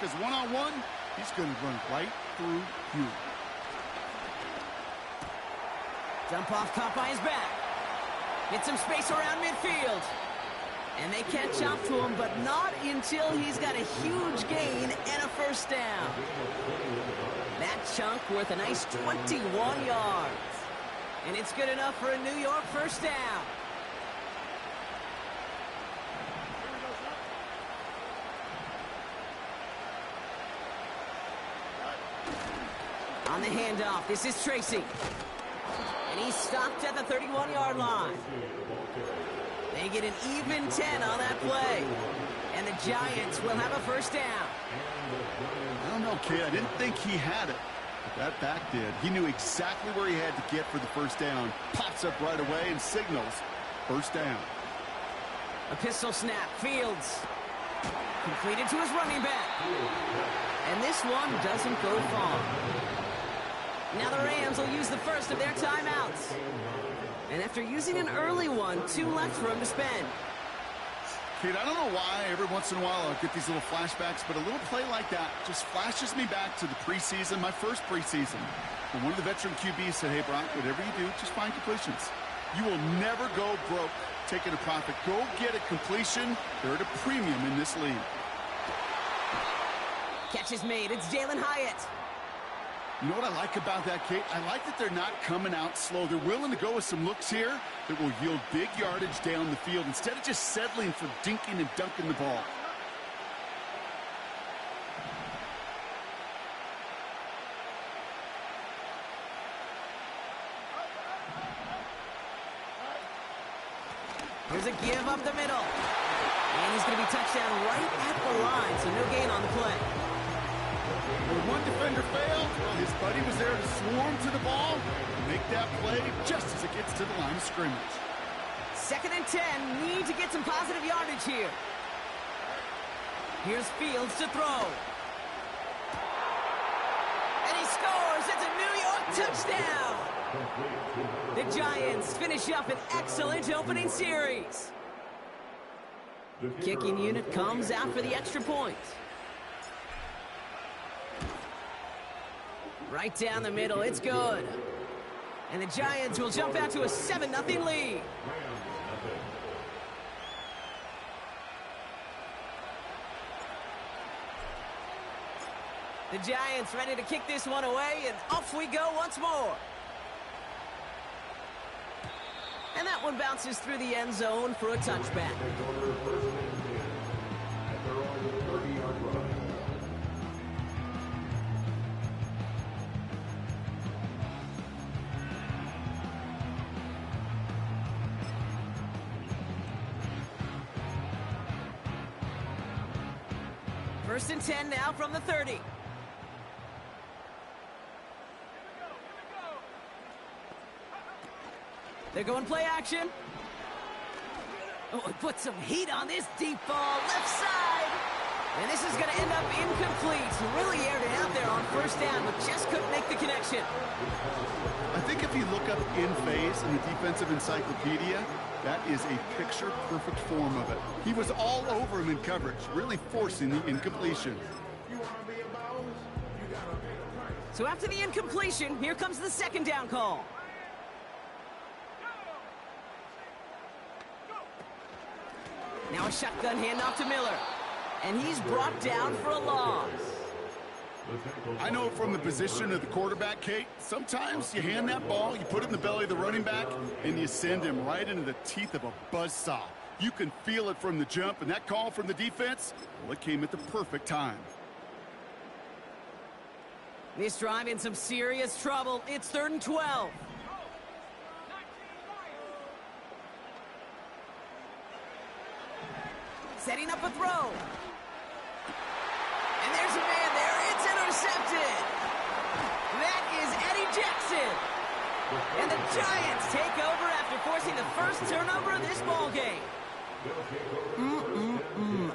because one-on-one, he's going to run right through you. Dump off caught by his back. Get some space around midfield. And they catch up to him, but not until he's got a huge gain and a first down. That chunk worth a nice 21 yards. And it's good enough for a New York first down. On the handoff, this is Tracy. And he's stopped at the 31-yard line. They get an even 10 on that play. And the Giants will have a first down. I don't know, kid. I didn't think he had it. But that back did. He knew exactly where he had to get for the first down. Pops up right away and signals first down. A pistol snap. Fields. Completed to his running back. And this one doesn't go far. Now the Rams will use the first of their timeouts. And after using an early one, 2 left for him to spend. Kid, I don't know why every once in a while I'll get these little flashbacks, but a little play like that just flashes me back to the preseason, my first preseason. And one of the veteran QBs said, hey, Brock, whatever you do, just find completions. You will never go broke taking a profit. Go get a completion. They're at a premium in this league. Catch is made. It's Jalen Hyatt. You know what I like about that, Kate? I like that they're not coming out slow. They're willing to go with some looks here that will yield big yardage down the field instead of just settling for dinking and dunking the ball. Here's a give up the middle. And he's going to be touchdown right at the line, so no gain on the play. When one defender failed, well, his buddy was there to swarm to the ball and make that play just as it gets to the line of scrimmage. 2nd and 10. Need to get some positive yardage here. Here's Fields to throw. And he scores. It's a New York touchdown. The Giants finish up an excellent opening series. Kicking unit comes out for the extra point. Right down the middle, it's good. And the Giants will jump out to a 7-0 lead. The Giants ready to kick this one away, and off we go once more. And that one bounces through the end zone for a touchback. First and 10 now from the 30. They're going play action. Oh, it put some heat on this deep ball, left side. And this is going to end up incomplete. Really aired it out there on first down, but just couldn't make the connection. I think if you look up in phase in the defensive encyclopedia, that is a picture-perfect form of it. He was all over him in coverage, really forcing the incompletion. So after the incompletion, here comes the 2nd down call. Now a shotgun handoff to Miller. And he's brought down for a loss. I know from the position of the quarterback, Kate, sometimes you hand that ball, you put it in the belly of the running back, and you send him right into the teeth of a buzzsaw. You can feel it from the jump, and that call from the defense, well, it came at the perfect time. This drive in some serious trouble. It's 3rd and 12. Setting up a throw. And there's a man there. It's intercepted. That is Eddie Jackson. And the Giants take over after forcing the first turnover of this ball game.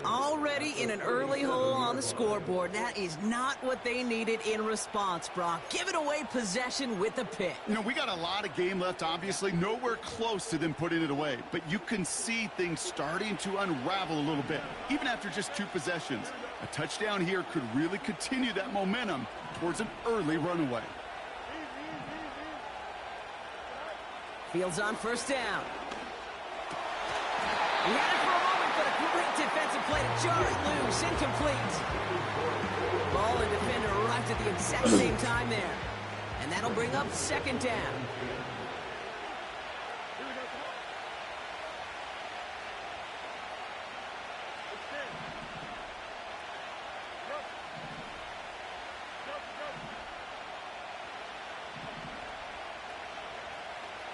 Already in an early hole on the scoreboard. That is not what they needed in response, Brock. Giving away possession with the pick. You know, we got a lot of game left, obviously. Nowhere close to them putting it away. But you can see things starting to unravel a little bit, even after just 2 possessions. A touchdown here could really continue that momentum towards an early runaway. Fields on first down. He had it for a moment, but a great defensive play to jar it loose. Incomplete. Ball and defender arrived at the exact same time there. And that'll bring up second down.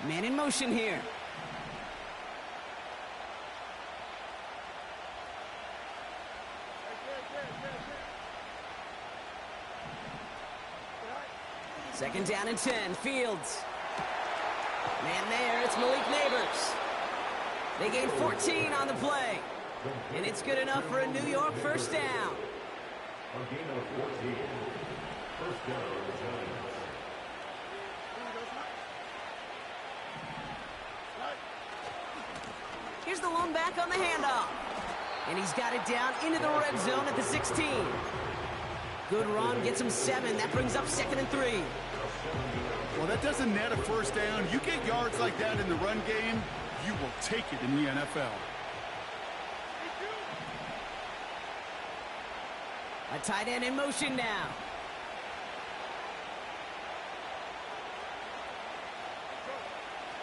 Man in motion here. Second down and 10, Fields. Man there, it's Malik Neighbors. They gain 14 on the play. And it's good enough for a New York first down. A gain of 14. First down, Giants. Here's the lone back on the handoff. And he's got it down into the red zone at the 16. Good run, gets him 7. That brings up 2nd and 3. Well, that doesn't net a first down. You get yards like that in the run game, you will take it in the NFL. A tight end in motion now.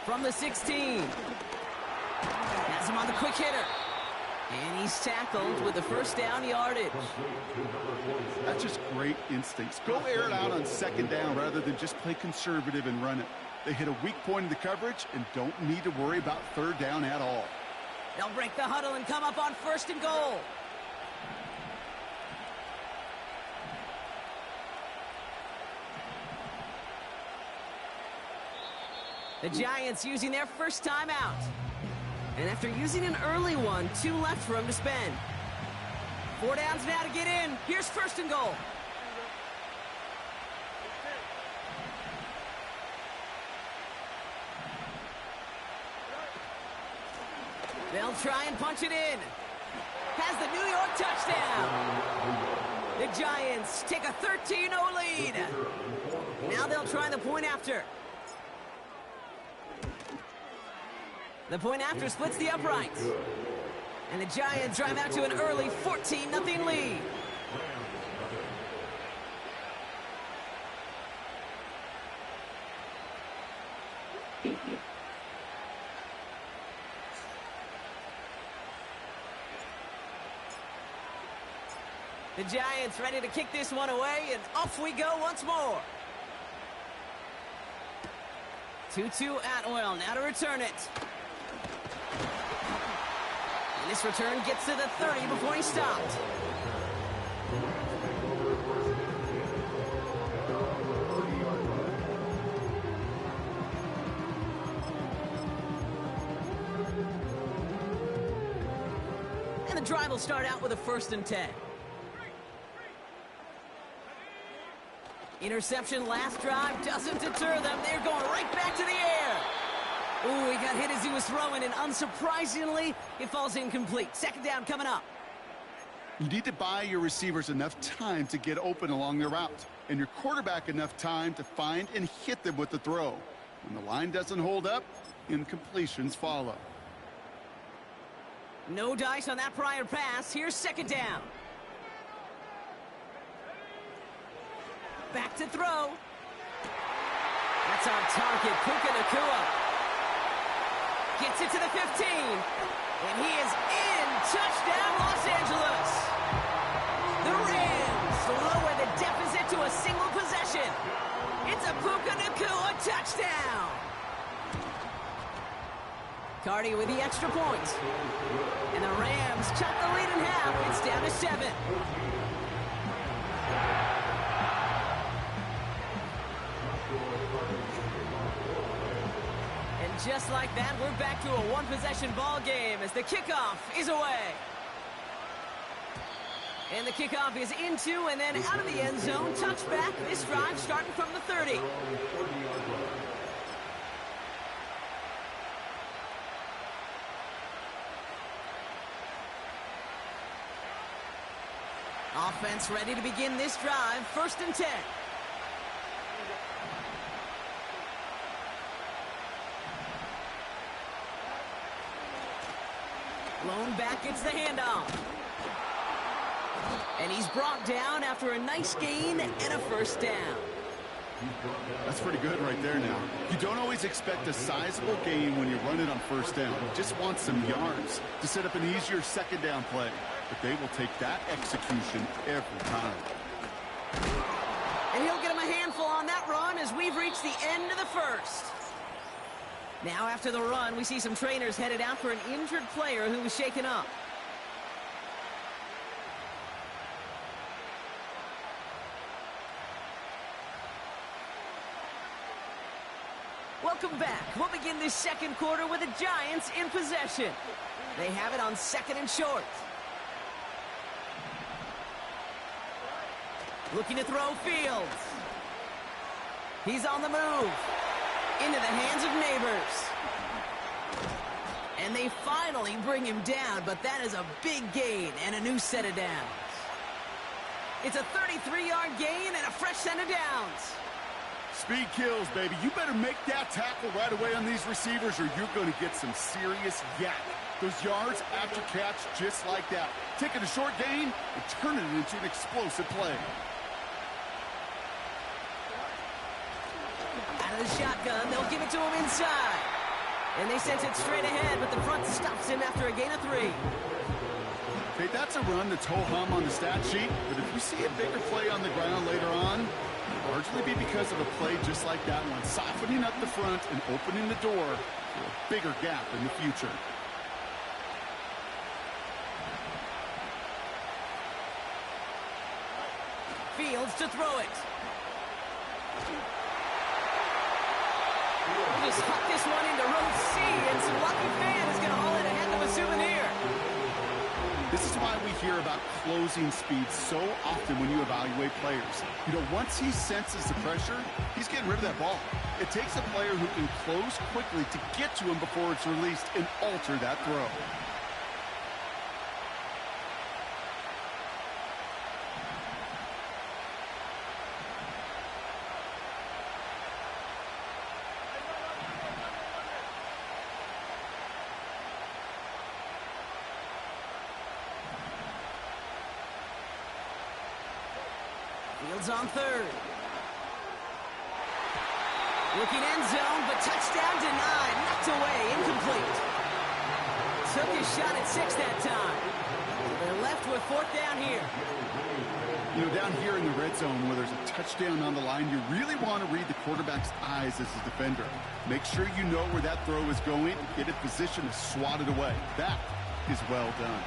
From the 16. Has him on the quick hitter. And he's tackled with the first down yardage. That's just great instincts. Go air it out on second down rather than just play conservative and run it. They hit a weak point in the coverage and don't need to worry about third down at all. They'll break the huddle and come up on 1st and goal. The Giants using their first timeout. And after using an early one, 2 left for him to spend. 4 downs now to get in. Here's 1st and goal. They'll try and punch it in. Has the New York touchdown. The Giants take a 13-0 lead. Now they'll try the point after. The point after splits the uprights. And the Giants drive out to an early 14-0 lead. The Giants ready to kick this one away, and off we go once more. 2-2 Atwell, now to return it. And this return gets to the 30 before he stopped. And the drive will start out with a 1st and 10. Interception last drive doesn't deter them. They're going right back to the air. Ooh, he got hit as he was throwing, and unsurprisingly, it falls incomplete. 2nd down coming up. You need to buy your receivers enough time to get open along their route, and your quarterback enough time to find and hit them with the throw. When the line doesn't hold up, incompletions follow. No dice on that prior pass. Here's 2nd down. Back to throw. That's on target. Puka Nacua gets it to the 15. And he is in. Touchdown, Los Angeles. The Rams lower the deficit to a single possession. It's a Puka Nacua touchdown. Cardi with the extra point. And the Rams cut the lead in half. It's down to 7. Just like that, we're back to a one-possession ball game as the kickoff is away. And the kickoff is into and then out of the end zone. Touchback, this drive starting from the 30. Offense ready to begin this drive. 1st and 10. Lone back gets the handoff. And he's brought down after a nice gain and a 1st down. That's pretty good right there now. You don't always expect a sizable gain when you run it on 1st down. You just want some yards to set up an easier 2nd down play. But they will take that execution every time. And he'll get him a handful on that run as we've reached the end of the 1st. Now after the run, we see some trainers headed out for an injured player who was shaken up. Welcome back. We'll begin this 2nd quarter with the Giants in possession. They have it on 2nd and short. Looking to throw Fields. He's on the move. Into the hands of Neighbors. And they finally bring him down, but that is a big gain and a new set of downs. It's a 33-yard gain and a fresh set of downs. Speed kills, baby. You better make that tackle right away on these receivers or you're going to get some serious yak. Those yards after catch just like that. Taking a short gain and turning it into an explosive play. Out of the shotgun, they'll give it to him inside. And they sent it straight ahead, but the front stops him after a gain of 3. Okay, that's a run that's ho-hum on the stat sheet, but if you see a bigger play on the ground later on, it'll largely be because of a play just like that one, softening up the front and opening the door for a bigger gap in the future. Fields to throw it. Just huck this one into row C, and some lucky fan is going to haul it ahead of a souvenir. This is why we hear about closing speed so often when you evaluate players. You know, once he senses the pressure, he's getting rid of that ball. It takes a player who can close quickly to get to him before it's released and alter that throw. Fields on 3rd. Looking end zone, but touchdown denied. Knocked away, incomplete. Took his shot at 6 that time. They're left with 4th down here. You know, down here in the red zone where there's a touchdown on the line, you really want to read the quarterback's eyes as a defender. Make sure you know where that throw is going and get in position to swat it away. That is well done.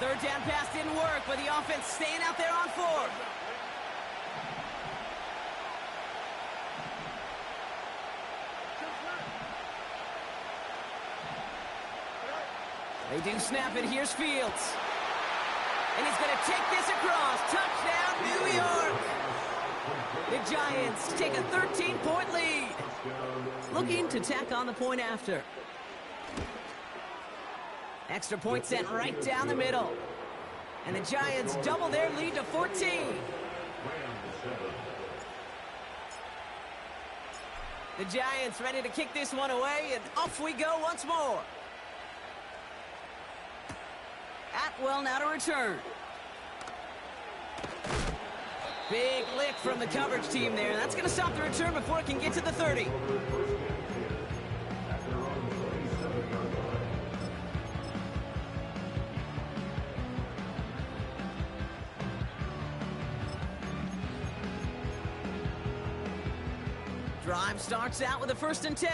3rd down pass didn't work, but the offense staying out there on 4th. They do snap it. Here's Fields. And he's going to take this across. Touchdown, New York. The Giants take a 13-point lead. Looking to tack on the point after. Extra point sent right down the middle. And the Giants double their lead to 14. The Giants ready to kick this one away, and off we go once more. Atwell now to return. Big lick from the coverage team there. That's going to stop the return before it can get to the 30. Drive starts out with a 1st and 10.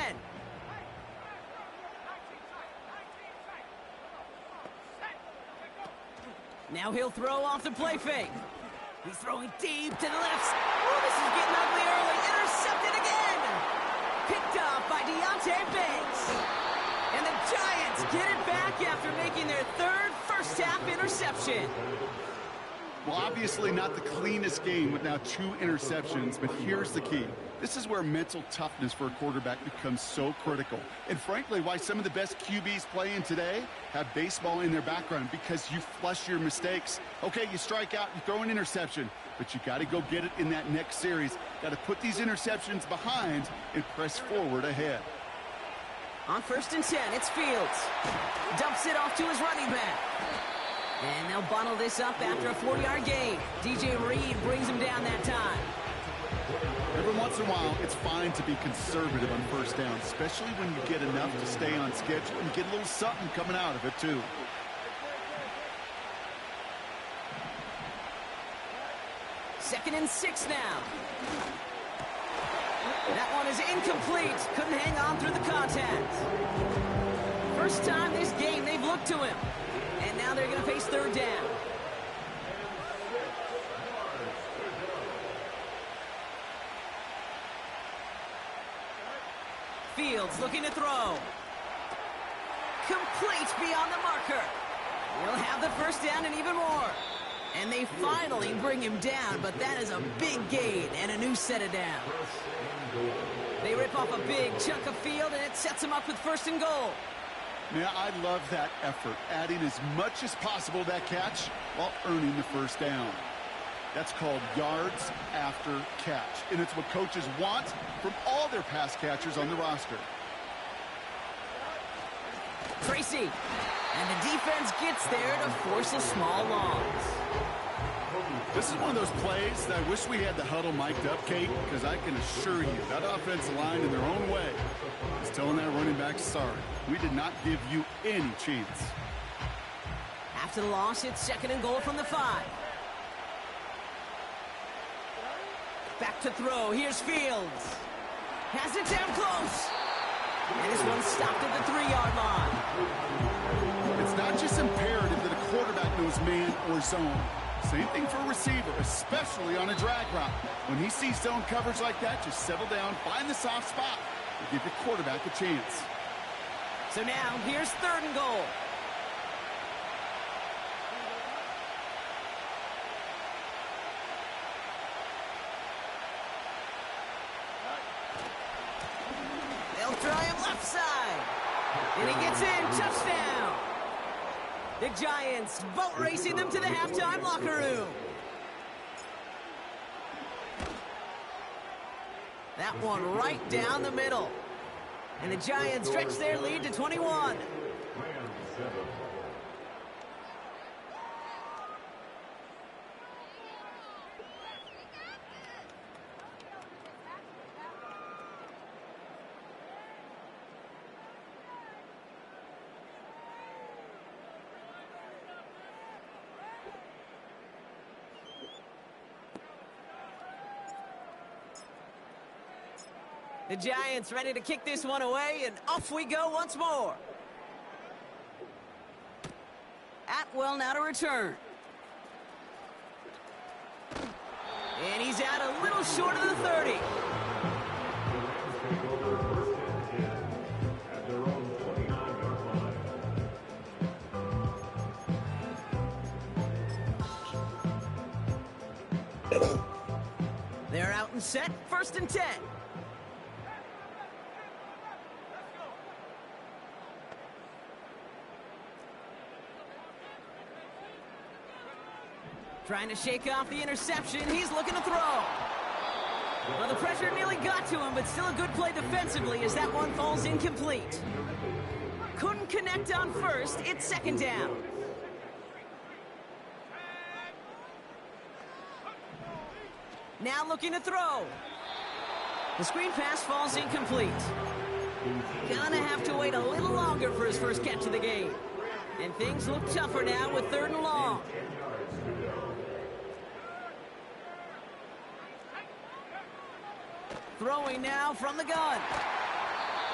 Now he'll throw off the play fake. He's throwing deep to the left. Oh, this is getting ugly early. Intercepted again. Picked up by Deonte Banks. And the Giants get it back after making their 3rd first-half interception. Well, obviously not the cleanest game with now 2 interceptions, but here's the key. This is where mental toughness for a quarterback becomes so critical. And frankly, why some of the best QBs playing today have baseball in their background, because you flush your mistakes. Okay, you strike out, you throw an interception, but you got to go get it in that next series. Got to put these interceptions behind and press forward ahead. On 1st and 10, it's Fields. Dumps it off to his running back. And they'll bottle this up after a 4-yard gain. DJ Reed brings him down that time. Every once in a while, it's fine to be conservative on 1st down, especially when you get enough to stay on schedule and get a little something coming out of it, too. Second and 6 now. That one is incomplete. Couldn't hang on through the contact. First time this game they've looked to him. And now they're going to face 3rd down. Fields looking to throw. Complete beyond the marker. He'll have the 1st down and even more. And they finally bring him down, but that is a big gain and a new set of downs. They rip off a big chunk of field, and it sets him up with 1st and goal. Yeah, I love that effort, adding as much as possible to that catch while earning the 1st down. That's called yards after catch, and it's what coaches want from all their pass catchers on the roster. Tracy, and the defense gets there to force a small loss. This is one of those plays that I wish we had the huddle mic'd up, Kate, because I can assure you that offensive line in their own way is telling that running back, sorry, we did not give you any chance. After the loss, it's 2nd and goal from the 5. Back to throw. Here's Fields. Has it down close. And this one's stopped at the 3-yard line. It's not just imperative that a quarterback knows man or zone. Same thing for a receiver, especially on a drag route. When he sees zone coverage like that, just settle down, find the soft spot, and give your quarterback a chance. So now, here's 3rd and goal. They'll try him left side. And he gets in. Touchdown. The Giants boat racing them to the halftime locker room. That one right down the middle. And the Giants stretch their lead to 21. The Giants ready to kick this one away, and off we go once more. Atwell now to return. And he's out a little short of the 30. They're out and set, 1st and 10. Trying to shake off the interception. He's looking to throw. Well, the pressure nearly got to him, but still a good play defensively as that one falls incomplete. Couldn't connect on 1st. It's 2nd down. Now looking to throw. The screen pass falls incomplete. Gonna have to wait a little longer for his first catch of the game. And things look tougher now with 3rd and long. Throwing now from the gun.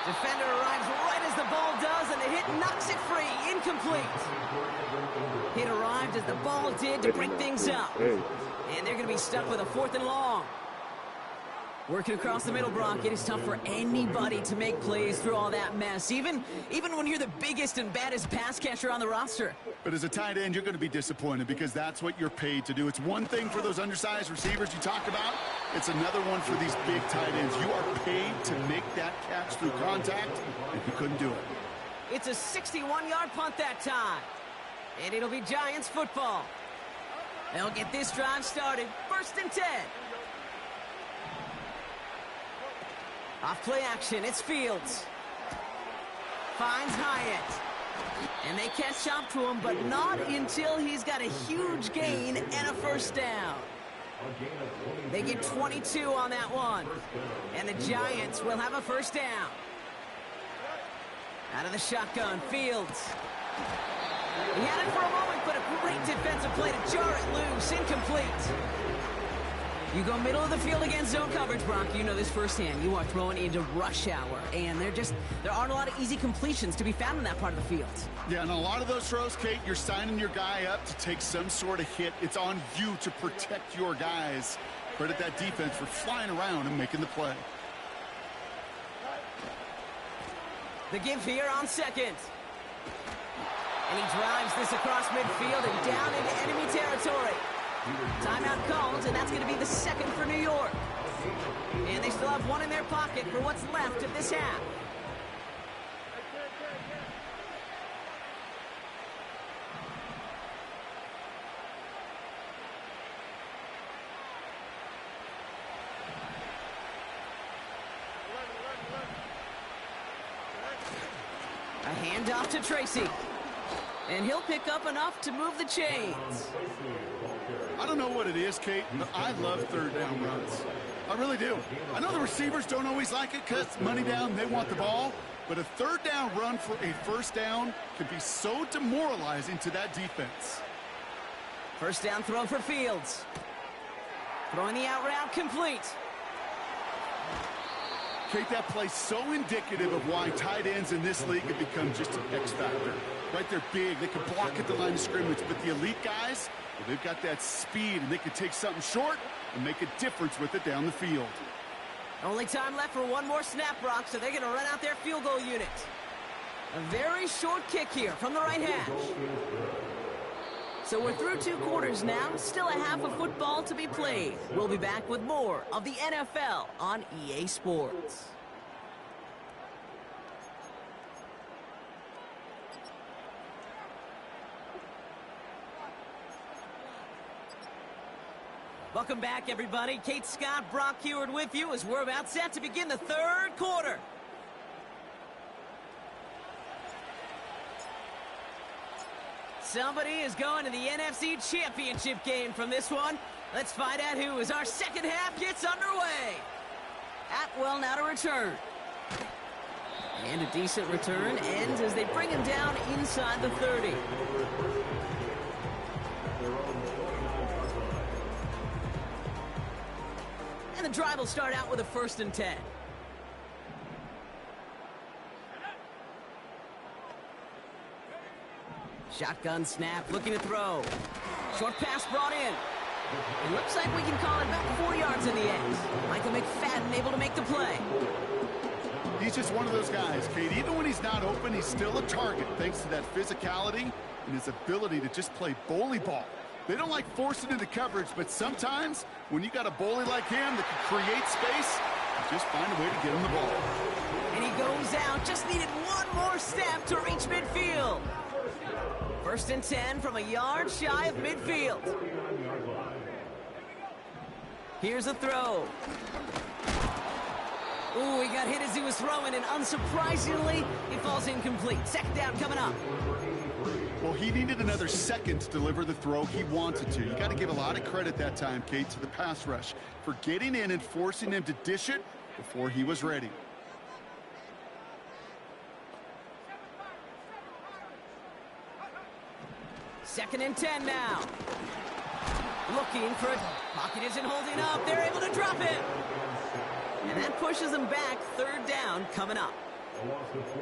Defender arrives right as the ball does, and the hit knocks it free. Incomplete. Hit arrived as the ball did to break things up. And they're going to be stuck with a 4th and long. Working across the middle, Brock. It is tough for anybody to make plays through all that mess, even when you're the biggest and baddest pass catcher on the roster. But as a tight end, you're going to be disappointed because that's what you're paid to do. It's one thing for those undersized receivers you talk about. It's another one for these big tight ends. You are paid to make that catch through contact, and you couldn't do it. It's a 61-yard punt that time. And it'll be Giants football. They'll get this drive started. 1st and 10. Off play action, it's Fields. Finds Hyatt. And they catch up to him, but not until he's got a huge gain and a 1st down. They get 22 on that one. And the Giants will have a 1st down. Out of the shotgun, Fields. He had it for a moment, but a great defensive play to jar it loose. Incomplete. You go middle of the field against zone coverage, Brock. You know this firsthand. You are throwing into rush hour, and there aren't a lot of easy completions to be found in that part of the field. Yeah, and a lot of those throws, Kate, you're signing your guy up to take some sort of hit. It's on you to protect your guys. Credit that defense for flying around and making the play. The give here on 2nd. And he drives this across midfield and down into enemy territory. Timeout called, and that's going to be the 2nd for New York. And they still have one in their pocket for what's left of this half. A handoff to Tracy. And he'll pick up enough to move the chains. I don't know what it is, Kate, but I love 3rd down runs. I really do. I know the receivers don't always like it because money down, they want the ball. But a 3rd down run for a 1st down can be so demoralizing to that defense. 1st down throw for Fields. Throwing the out route complete. Kate, that play's so indicative of why tight ends in this league have become just an X factor. Right, they're big, they can block at the line of scrimmage, but the elite guys, well, they've got that speed, and they can take something short and make a difference with it down the field. Only time left for one more snap, Brock, so they're going to run out their field goal unit. A very short kick here from the right hash. So we're through 2 quarters now, still a half of football to be played. We'll be back with more of the NFL on EA Sports. Welcome back, everybody. Kate Scott, Brock Huard with you as we're about set to begin the 3rd quarter. Somebody is going to the NFC Championship game from this one. Let's find out who as our 2nd half gets underway. Atwell now to return. And a decent return ends as they bring him down inside the 30. And the drive will start out with a 1st and 10. Shotgun snap, looking to throw. Short pass brought in. It looks like we can call it about 4 yards in the end. Michael McFadden able to make the play. He's just one of those guys, Kate. Even when he's not open, he's still a target thanks to that physicality and his ability to just play bully ball. They don't like forcing into coverage, but sometimes when you got a bully like him that can create space, you just find a way to get him the ball. And he goes out, just needed one more step to reach midfield. 1st and 10 from a yard shy of midfield. Here's a throw. Ooh, he got hit as he was throwing, and unsurprisingly, he falls incomplete. 2nd down coming up. Well, he needed another second to deliver the throw he wanted to. You got to give a lot of credit that time, Kate, to the pass rush for getting in and forcing him to dish it before he was ready. Second and 10 now. Looking for it. Pocket isn't holding up. They're able to drop it. And that pushes them back. 3rd down coming up.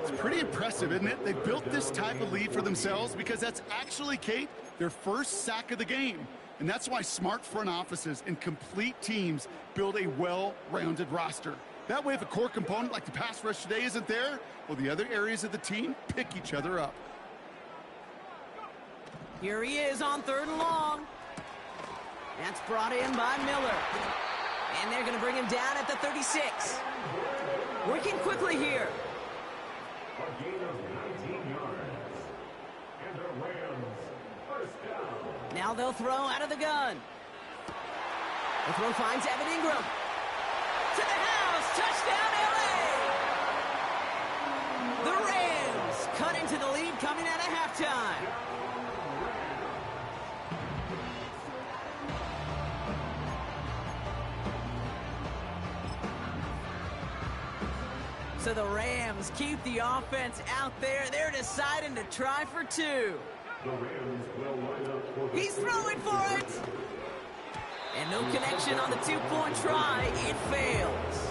It's pretty impressive, isn't it? They built this type of lead for themselves because that's actually, Kate, their first sack of the game. And that's why smart front offices and complete teams build a well-rounded roster. That way, if a core component like the pass rush today isn't there, well, the other areas of the team pick each other up. Here he is on 3rd and long. That's brought in by Miller. And they're going to bring him down at the 36. Working quickly here. A gain of 19 yards. And the Rams, first down. Now they'll throw out of the gun. The throw finds Evan Ingram. To the house. Touchdown, LA. The Rams cut into the lead coming out of halftime. So the Rams keep the offense out there. They're deciding to try for 2. The Rams will line up for He's throwing for it. And no connection on the 2-point try. It fails.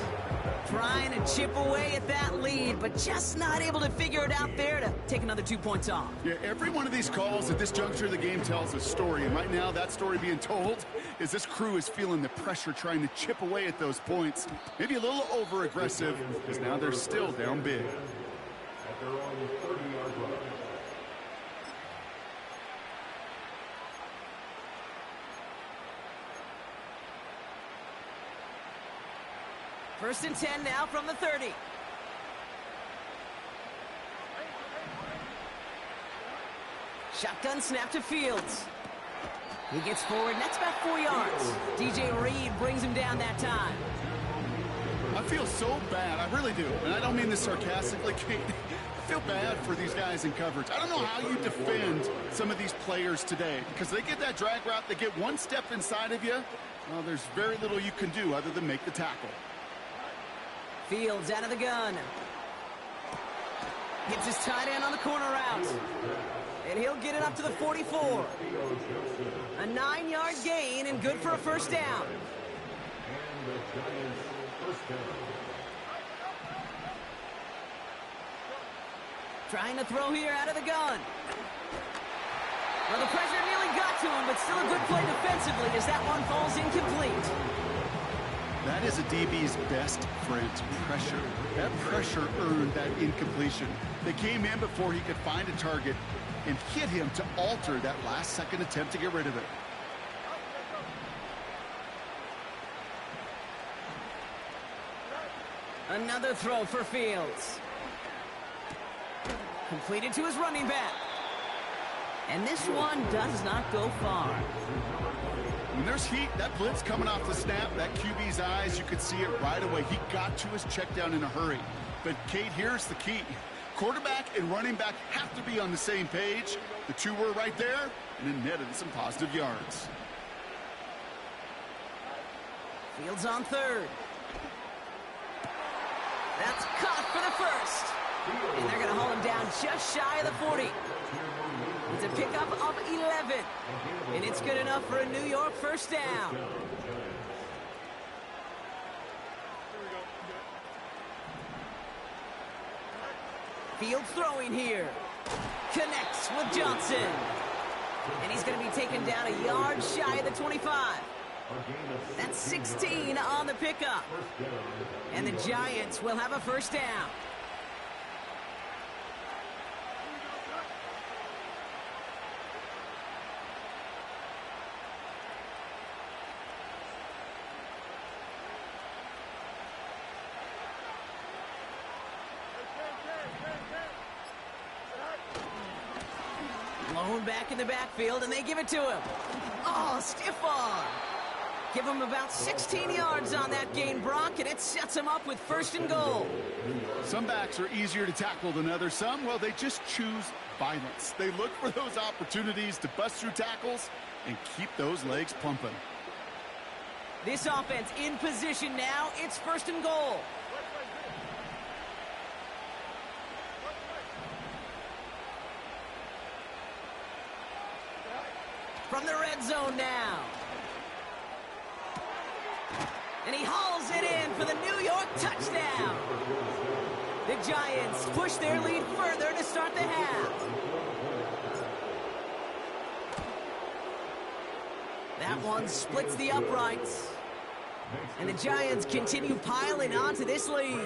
Trying to chip away at that lead, but just not able to figure it out there to take another 2 points off. Yeah, every one of these calls at this juncture of the game tells a story. And right now, that story being told is this crew is feeling the pressure trying to chip away at those points. Maybe a little over-aggressive, because now they're still down big. at their own 30-yard line. First and 10 now from the 30. Shotgun snap to Fields. He gets forward, and that's about 4 yards. DJ Reed brings him down that time. I feel so bad, I really do, and I don't mean this sarcastically, Kate. I feel bad for these guys in coverage. I don't know how you defend some of these players today, because they get that drag route, they get one step inside of you, well, there's very little you can do other than make the tackle. Fields out of the gun. Gets his tight end on the corner route. And he'll get it up to the 44. A 9-yard gain and good for a first down. And the Giants first down. Trying to throw here out of the gun. Well, the pressure nearly got to him, but still a good play defensively as that one falls incomplete. That is a DB's best friend, pressure. That pressure earned that incompletion. They came in before he could find a target and hit him to alter that last-second attempt to get rid of it. Another throw for Fields. Completed to his running back. And this one does not go far. When there's heat, that blitz coming off the snap, that QB's eyes, you could see it right away. He got to his check down in a hurry. But, Kate, here's the key. Quarterback and running back have to be on the same page. The two were right there, and it netted some positive yards. Fields on third. That's caught for the first. And they're going to haul him down just shy of the 40. It's a pickup of 11. And it's good enough for a New York first down. Fields throwing here. Connects with Johnson. And he's going to be taken down a yard shy of the 25. That's 16 on the pickup. And the Giants will have a first down. Blown back in the backfield, and they give it to him. Oh, stiff arm. Give him about 16 yards on that gain, Brock, and it sets him up with first and goal. Some backs are easier to tackle than others. Some, well, they just choose violence. They look for those opportunities to bust through tackles and keep those legs pumping. This offense in position now. It's first and goal. From the red zone now. And he hauls it in for the New York touchdown. The Giants push their lead further to start the half. That one splits the uprights. And the Giants continue piling onto this lead.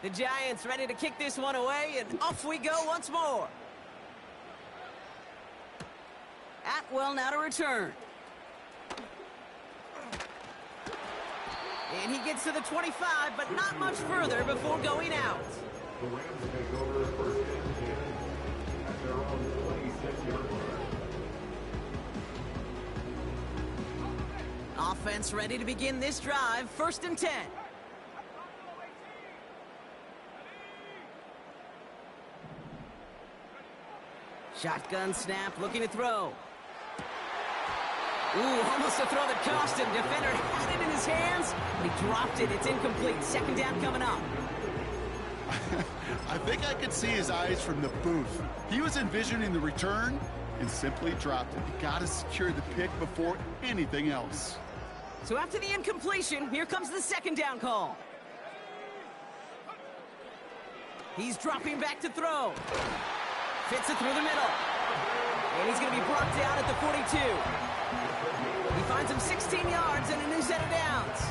The Giants ready to kick this one away, and off we go once more. Atwell now to return. And he gets to the 25, but not much further before going out. The Rams take over first and 10 at their own 26-yard line. Offense ready to begin this drive, 1st and 10. Shotgun snap, looking to throw. Ooh, almost a throw that cost him. Defender had it in his hands, but he dropped it. It's incomplete. 2nd down coming up. I think I could see his eyes from the booth. He was envisioning the return and simply dropped it. You got to secure the pick before anything else. So after the incompletion, here comes the 2nd down call. He's dropping back to throw. Fits it through the middle. And he's going to be brought down at the 42. He finds him 16 yards and a new set of downs.